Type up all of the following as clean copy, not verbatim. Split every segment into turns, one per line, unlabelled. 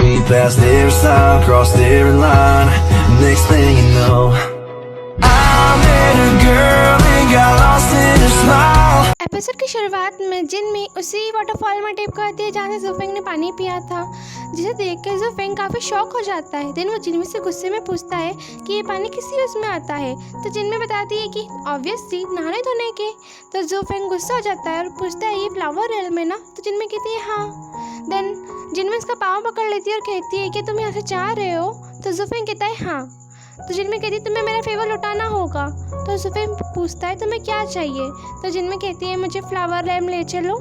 We passed every sign, crossed every line. Next thing you know, I met a girl and got lost in her smile.
Episode की शुरुआत में जिनमी उसी waterfall में tip करती है जहाँ से ज़ुफेंग ने पानी पिया था, जिसे देख के ज़ुफेंग काफ़ी शॉक हो जाता है। देन वो जिनमी से गुस्से में पूछता है कि ये पानी किस यूज़ में आता है, तो जिनमी बताती है कि ऑब्वियसली नहाने धोने के। तो ज़ुफेंग गुस्सा हो जाता है और पूछता है ये फ्लावर रेल में ना, तो जिनमी कहती है हाँ। देन जिनमी उसका पाँव पकड़ लेती है और कहती है कि तुम यहाँ से जा रहे हो, तो ज़ुफेंग कहता है हाँ। तो जिनमी कहती है तुम्हें मेरा फेवर लौटाना होगा। तो ज़ुफेंग पूछता है तुम्हें क्या चाहिए, तो जिनमी कहती है मुझे फ्लावर लैम्प ले चलो।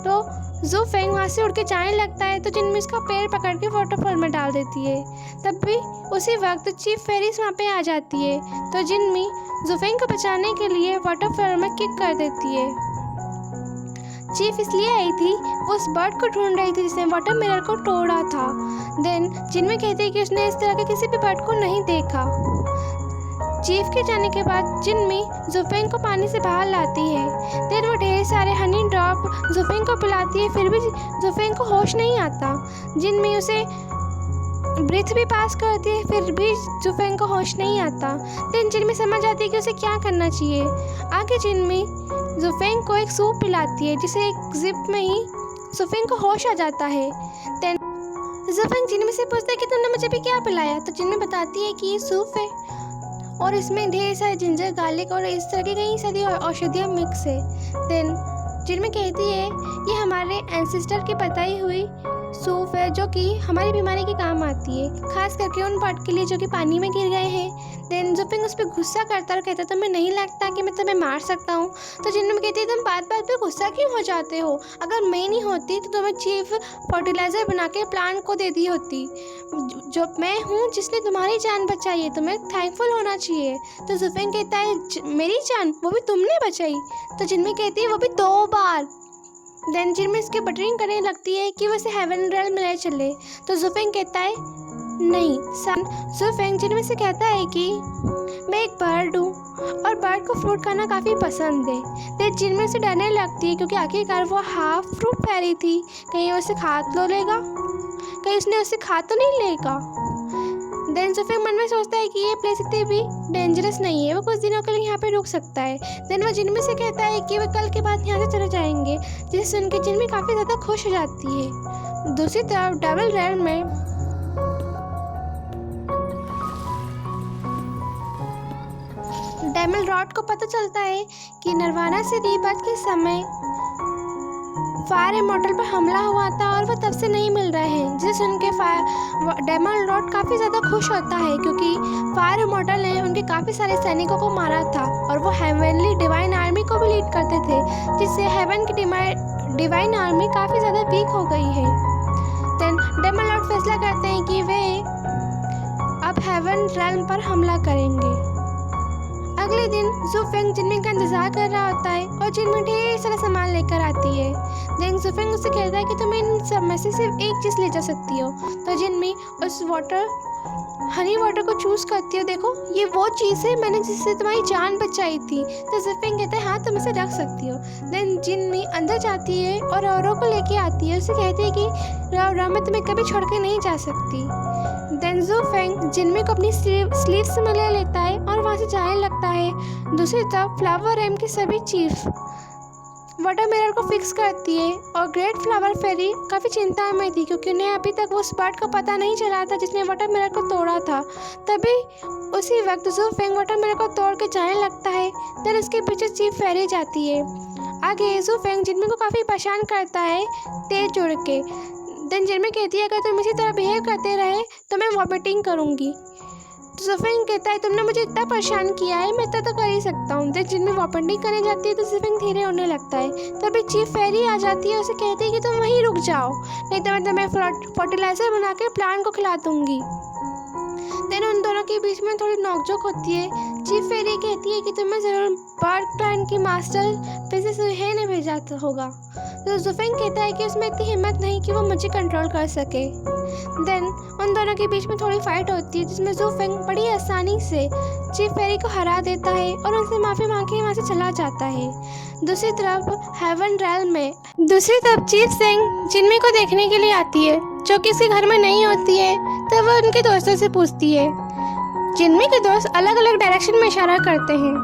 तो ज़ुफेंग वहाँ से उड़ के जाने लगता है, तो जिनमी उसका पैर पकड़ के वाटरफॉल में डाल देती है। तब भी उसी वक्त चीफ फेरीज वहाँ पे आ जाती है, तो जिनमी ज़ुफेंग को बचाने के लिए वाटरफॉल में किक कर देती है। चीफ इसलिए आई थी, वो उस बर्ड को ढूंढ रही थी जिसने वाटर मिरर को तोड़ा था। देन जिनमें कहते हैं कि उसने इस तरह के किसी भी बर्ड को नहीं देखा। चीफ के जाने के बाद जिनमी ज़ुफेंग को पानी से बाहर लाती है। देन वो ढेर सारे हनी ड्रॉप ज़ुफेंग को पिलाती है, फिर भी ज़ुफेंग को होश नहीं आता। जिनमी उसे ब्रेथ भी पास करती है, फिर भी ज़ुफेंग को होश नहीं आता। देन जिनमी समझ आती है कि उसे क्या करना चाहिए। आगे जिनमी ज़ुफेंग को एक सूप पिलाती है, जिसे एक जिप में ही ज़ुफेंग को होश आ जाता है। देन ज़ुफेंग जिनमी से पूछता है कि तुमने मुझे भी क्या पिलाया, तो जिनमी बताती है कि ये सूप है और इसमें ढेर सारे जिंजर, गार्लिक और इस तरह की कई सारी औषधियाँ मिक्स है। देन जिनमें कहती है ये हमारे एंसेस्टर की बताई हुई सूप है जो कि हमारी बीमारी के काम आती है, खास करके उन पार्ट के लिए जो कि पानी में गिर गए हैं। देन ज़ुफेंग उस पर गुस्सा करता और कहता है तुम्हें नहीं लगता कि मैं तुम्हें मार सकता हूँ। तो जिनमें कहती है तुम बात बात पे गुस्सा क्यों हो जाते हो, अगर मैं नहीं होती तो तुम्हें चीफ फर्टिलाइज़र बना के प्लांट को दे दी होती। जो मैं हूँ जिसने तुम्हारी जान बचाई है, तुम्हें थैंकफुल होना चाहिए। तो ज़ुफेंग कहता है मेरी जान, वो भी तुमने बचाई। तो जिनमें कहती है वो भी 2 बार। देन जिनमें इसकी बटरिंग करने लगती है कि वैसे हेवन रेल में ले चले। तो ज़ुफेंग कहता है नहीं। ज़ुफेंग जिनमें से कहता है कि मैं एक बर्ड हूँ और बर्ड को फ्रूट खाना काफ़ी पसंद है। देन जिनमें से डरने लगती है क्योंकि आखिरकार वो हाफ फ्रूट फेरी थी, कहीं उसे खा तो लेगा, कहीं उसने उसे खा तो नहीं लेगा। देन ज़ुफेंग मन में सोचता है कि ये प्लेस इतनी भी डेंजरस नहीं है, वो कुछ दिनों के लिए यहाँ पे रुक सकता है। देन वो जिनमें से कहता है कि वे कल के बाद यहाँ से चले जाएंगे, जिसे सुन के जिनमें काफ़ी ज़्यादा खुश हो जाती है। दूसरी तरफ डेविल रेल में डेमल रॉड को पता चलता है कि नरवाना से रीबर्थ के समय फायर इमॉर्टल पर हमला हुआ था और वो तब से नहीं मिल रहे हैं, जिसे सुन के डेमल रॉड काफ़ी ज़्यादा खुश होता है क्योंकि फायर इमॉर्टल ने उनके काफ़ी सारे सैनिकों को मारा था और वो हेवनली डिवाइन आर्मी को भी लीड करते थे, जिससे हेवन की डिवाइन आर्मी काफ़ी ज़्यादा वीक हो गई है। देन डेमल रॉड फैसला करते हैं कि वे अब हेवन रेल्म पर हमला करेंगे। अगले दिन ज़ुफेंग जिनमी का इंतजार कर रहा होता है और जिनमी ढेर सारा सामान लेकर आती है। देन ज़ुफेंग उससे कहता है कि तुम इन सब में से सिर्फ एक चीज़ ले जा सकती हो। तो जिनमी उस हनी वाटर को चूज़ करती है। देखो ये वो चीज़ है मैंने जिससे तुम्हारी जान बचाई थी। तो ज़ुफेंग कहता है हाँ तुम इसे रख सकती हो। देन जिनमी अंदर जाती है और औरों को लेके आती है, उसे कहती है कि रा मैं तुम्हें कभी छोड़ के नहीं जा सकती। देन ज़ुफेंग जिनमी को अपनी स्लीव्स में ले लेता है और वहाँ से जाने लगता है। दूसरी तरफ फ्लावर रेम की सभी चीफ वाटर मिरर को फिक्स करती है और ग्रेट फ्लावर फेरी काफ़ी चिंता में थी क्योंकि उन्हें अभी तक उस बर्ड को पता नहीं चला था जिसने वाटर मिरर को तोड़ा था। तभी उसी वक्त ज़ुफेंग वाटर मिरर को तोड़ के जाने लगता है। देन उसके पीछे चीफ फेरी जाती है। आगे ज़ुफेंग जिनमी को काफ़ी परेशान करता है तेज उड़ के। देन जिनमी कहती है अगर तुम इसी तरह बिहेव करते रहे तो मैं वॉमिटिंग करूँगी। तो ज़ुफेंग कहता है तुमने मुझे इतना परेशान किया है, मैं इतना तो कर ही सकता हूँ। देन जिनमें वॉमिटिंग करने जाती है तो ज़ुफेंग धीरे होने लगता है। तभी चीफ फेरी आ जाती है, उसे कहती है कि तुम वहीं रुक जाओ, नहीं तो मैं तुम्हें फर्टिलाइज़र बना के प्लांट को खिला दूँगी। देन उन दोनों के बीच में थोड़ी नोकझोंक होती है। चीफ फेरी कहती है कि तुम्हें ज़रूर बर्ड प्लांट की मास्टर प्रिंसेस सुहेन ने भेजा होगा। तो जुफेंग कहता है कि उसमें इतनी हिम्मत नहीं कि वो मुझे कंट्रोल कर सके। देन उन दोनों के बीच में थोड़ी फाइट होती है जिसमें जुफेंग बड़ी आसानी से चीफ फेरी को हरा देता है और उनसे माफ़ी मांग के वहाँ से चला जाता है। दूसरी तरफ हेवन रेल में चीफ सेंग जिनमी को देखने के लिए आती है जो कि इसके घर में नहीं होती है। तब वो उनके दोस्तों से पूछती है। जिनमी के दोस्त अलग अलग डायरेक्शन में इशारा करते हैं।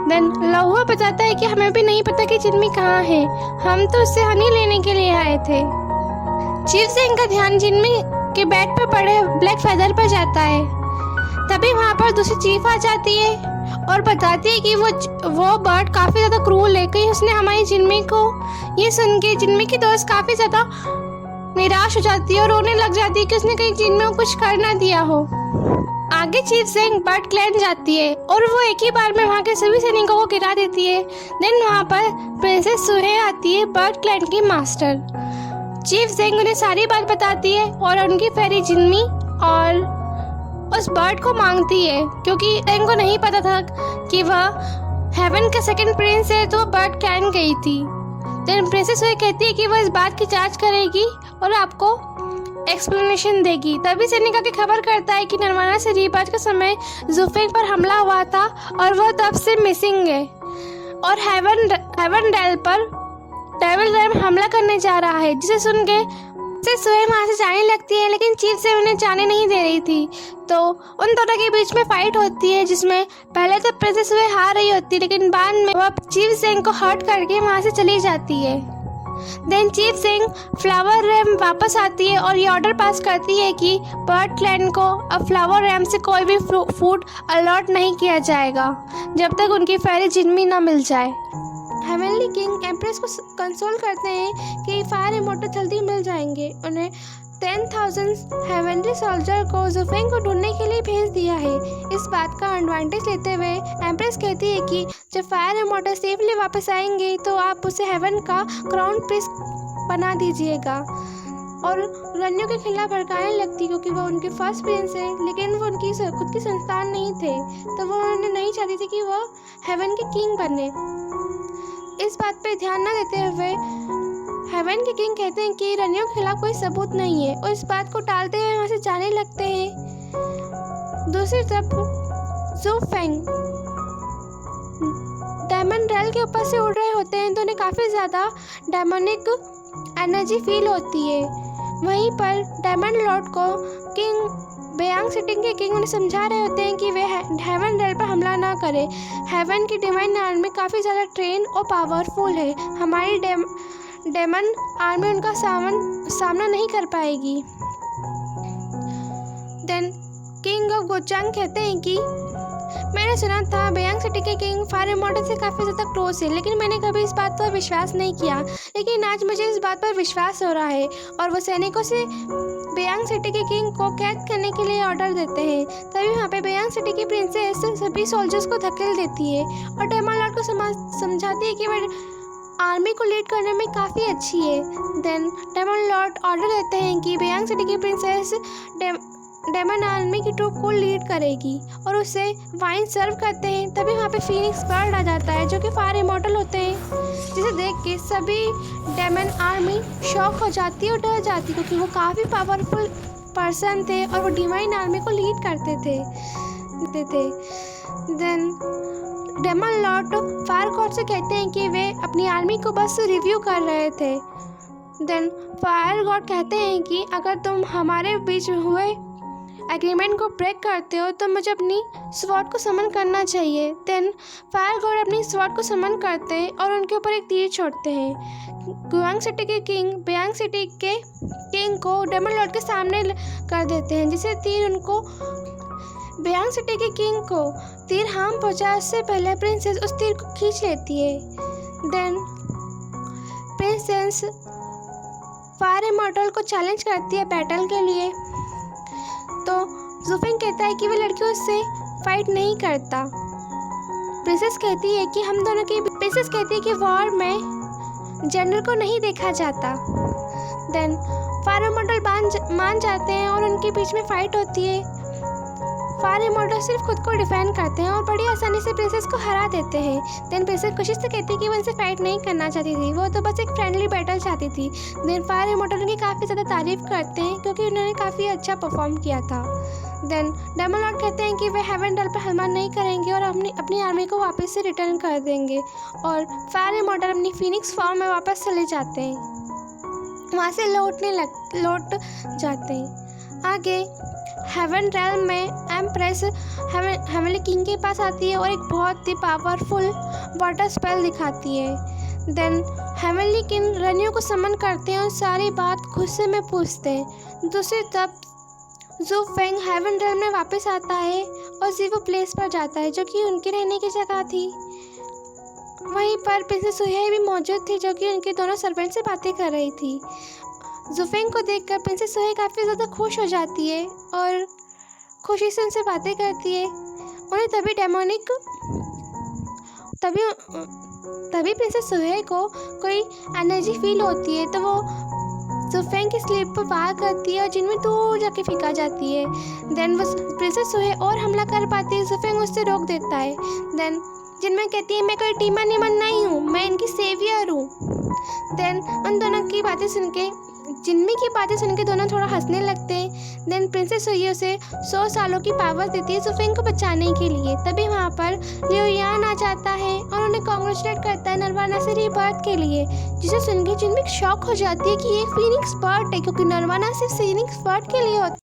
देन लहुआ बताता है कि हमें भी नहीं पता कि जिनमी कहाँ है, हम तो उससे हनी लेने के लिए आए थे। चीफ सेंग का ध्यान जिनमी के बेड पर पड़े ब्लैक फेदर पर जाता है। तभी वहाँ पर दूसरी चीफ आ जाती है और बताती है कि वो बर्ड काफ़ी ज़्यादा क्रूर है, कहीं उसने हमारी जिनमी को। ये सुन के जिनमी की दोस्त काफ़ी ज़्यादा निराश हो जाती है और रोने लग जाती है कि उसने कहीं जिनमी को कुछ कर ना दिया हो। आगे चीफ सेंग बर्ड क्लैन जाती है और वो एक ही बार में वहाँ के सभी सैनिकों को गिरा देती है। देन वहाँ पर प्रिंसेस सुहे आती है, बर्ड क्लैन की मास्टर। चीफ सेंग उन्हें सारी बात बताती है और उनकी फेरी जिनमी और उस बर्ड को मांगती है, क्योंकि सेंग को नहीं पता था कि वह हेवन का सेकंड प्रिंस है, तो बर्ड क्लैन गई थी। देन प्रिंसेस सुहे कहती है कि वह इस बात की जांच करेगी और आपको एक्सप्लेनेशन देगी। तभी सैनिक आके खबर करता है कि नरवाना से रीबर्थ के समय जुफेंग पर हमला हुआ था और वह तब से मिसिंग है और हेवन रेल पर डेविल रैम हमला करने जा रहा है, जिसे सुन के सुहे वहाँ से जाने लगती है, लेकिन चीफ से उन्हें जाने नहीं दे रही थी। तो उन दोनों के बीच में फाइट होती है जिसमें पहले तो प्रिंसेस सुहे हार रही होती है, लेकिन बाद में वह चीफ सेंग को हर्ट करके वहाँ से चली जाती है। Then chief Seng flower RAM वापस आती है और ये ऑर्डर पास करती है कि बर्ड क्लैन को अब फ्लावर रैम से कोई भी फूड अलॉट नहीं किया जाएगा जब तक उनकी फेरी जिनमी ना मिल जाए। हेवनली किंग एम्प्रेस को कंसोल करते हैं कि फायर इमोर्टल जल्दी मिल जाएंगे। उन्हें 10,000 हेवनली सोल्जर को जुफेंग को ढूंढने के लिए भेज दिया है। इस बात का एडवांटेज लेते हुए एम्प्रेस कहती है कि जब फायर इमोर्टल सेफली वापस आएंगे तो आप उसे हेवन का क्राउन प्रिंस बना दीजिएगा। और रनियों के खिलाफ भड़काने लगती क्योंकि वो उनके फर्स्ट प्रिंस है, लेकिन वो उनकी खुद की संतान नहीं थे, तो वो उन्हें नहीं चाहती थी कि वो हेवन के किंग बने। इस बात पे ध्यान न देते हुए हेवन के किंग कहते हैं कि रनियों के खिलाफ कोई सबूत नहीं है और इस बात को टालते हुए वहाँ से जाने लगते हैं। दूसरी तरफ जुफेंग डायमंड रेल के ऊपर से उड़ रहे होते हैं तो उन्हें काफ़ी ज़्यादा डेमोनिक एनर्जी फील होती है। वहीं पर डायमंड लॉर्ड को किंग बेयांग सिटी के किंग उन्हें समझा रहे होते हैं कि वे हेवन रेल पर हमला ना करें। हेवन की डिवाइन आर्मी काफ़ी ज़्यादा ट्रेन और पावरफुल है, हमारी डेमन आर्मी उनका सामना नहीं कर पाएगी। देन किंग ऑफ गोचांग कहते हैं कि मैंने सुना था बेयांग सिटी के किंग फायर इमोर्टल से काफ़ी ज़्यादा क्लोज है, लेकिन मैंने कभी इस बात पर विश्वास नहीं किया, लेकिन आज मुझे इस बात पर विश्वास हो रहा है। और वो सैनिकों से बेयांग सिटी के किंग को कैद करने के लिए ऑर्डर देते हैं। तभी वहाँ पे बेयांग सिटी की प्रिंसेस सभी सोल्जर्स को धकेल देती है और डेमन लॉर्ड को समझाती है कि वह आर्मी को लीड करने में काफ़ी अच्छी है। देन डेमन लॉर्ड ऑर्डर देते हैं कि बेयांग सिटी की प्रिंसेस डेमन आर्मी की ट्रूप को लीड करेगी और उसे वाइन सर्व करते हैं। तभी वहाँ पे फीनिक्स बर्ड आ जाता है जो कि फायर इमोर्टल होते हैं, जिसे देख के सभी डेमन आर्मी शॉक हो जाती है और डर जाती है, क्योंकि वो काफ़ी पावरफुल पर्सन थे और वो डिवाइन आर्मी को लीड करते थे। Then demon lord fire god से कहते हैं कि वे अपनी आर्मी को बस रिव्यू कर रहे थे। देन फायर गॉड कहते हैं कि अगर तुम हमारे बीच हुए एग्रीमेंट को ब्रेक करते हो तो मुझे अपनी स्वॉर्ड को समन करना चाहिए। देन फायर गॉड अपनी स्वॉर्ड को समन करते हैं और उनके ऊपर एक तीर छोड़ते हैं। गुआंग सिटी के किंग बेयांग सिटी के किंग को डेमन लॉर्ड के सामने कर देते हैं, जिसे तीर उनको बेयांग सिटी के किंग को तीर हार्म पहुंचा उससे पहले प्रिंसेस उस तीर को खींच लेती है। देन प्रिंसेस फायर इमोर्टल को चैलेंज करती है बैटल के लिए, तो जुफेंग कहता है कि वह लड़कियों से फाइट नहीं करता। प्रिंसेस कहती है कि वॉर में जनरल को नहीं देखा जाता। देन फायर इमोर्टल मान जाते हैं और उनके बीच में फाइट होती है। फायर इमोर्टल सिर्फ खुद को डिफेंड करते हैं और बड़ी आसानी से प्रिंसेस को हरा देते हैं। देन प्रिंसेस खुशी से कहती है कि वो उनसे फाइट नहीं करना चाहती थी, वो तो बस एक फ्रेंडली बैटल चाहती थी। देन फायर इमोर्टल उनकी काफ़ी ज़्यादा तारीफ़ करते हैं क्योंकि उन्होंने काफ़ी अच्छा परफॉर्म किया था। देन डेमन लॉर्ड कहते हैं कि वे हेवेंडल पर हमला नहीं करेंगे और अपनी आर्मी को वापस से रिटर्न कर देंगे, और फायर इमोर्टल अपनी फीनिक्स फॉर्म में वापस चले जाते हैं, वहाँ से लौट जाते हैं। आगे हेवन रेल्म में एम्प्रेस हेवनली किंग के पास आती है और एक बहुत ही पावरफुल वाटर स्पेल दिखाती है। देन हेवनली किंग रनियों को समन करते हैं और सारी बात गुस्से में पूछते हैं। दूसरी तरफ ज़ू फेंग हेवन रेल्म में वापस आता है और ज़ीवो प्लेस पर जाता है जो कि उनके रहने की जगह थी। वहीं पर प्रिंसेस सुहे भी मौजूद थी जो कि उनके दोनों सर्वेंट से बातें कर रही थी। ज़ुफेंग को देखकर प्रिंसेस सुहे काफ़ी ज़्यादा खुश हो जाती है और खुशी से उनसे बातें करती है। उन्हें तभी प्रिंसेस सुहे को कोई एनर्जी फील होती है, तो वो ज़ुफेंग की स्लीप पर वार करती है और जिनमें दूर जाके फेंका जाती है। देन वो प्रिंसेस सुहे और हमला कर पाती है, ज़ुफेंग उससे रोक देता है। देन जिनमें कहती है मैं कोई टीमन नहीं हूँ, मैं इनकी सेवियर हूँ। देन उन दोनों की बातें सुन के दोनों थोड़ा हंसने लगते हैं। देन प्रिंसेस सुही उसे 100 सालों की पावर देती है ज़ुफेंग को बचाने के लिए। तभी वहाँ पर लियो यान आ जाता है और उन्हें कॉन्ग्रेचुलेट करता है नरवाना से रीबर्थ के लिए, जिसे सुन के जिनमें शॉक हो जाती है कि ये फीनिक्स बर्ड है, क्योंकि नरवाना सिर्फ फीनिक्स बर्ड के लिए होता है।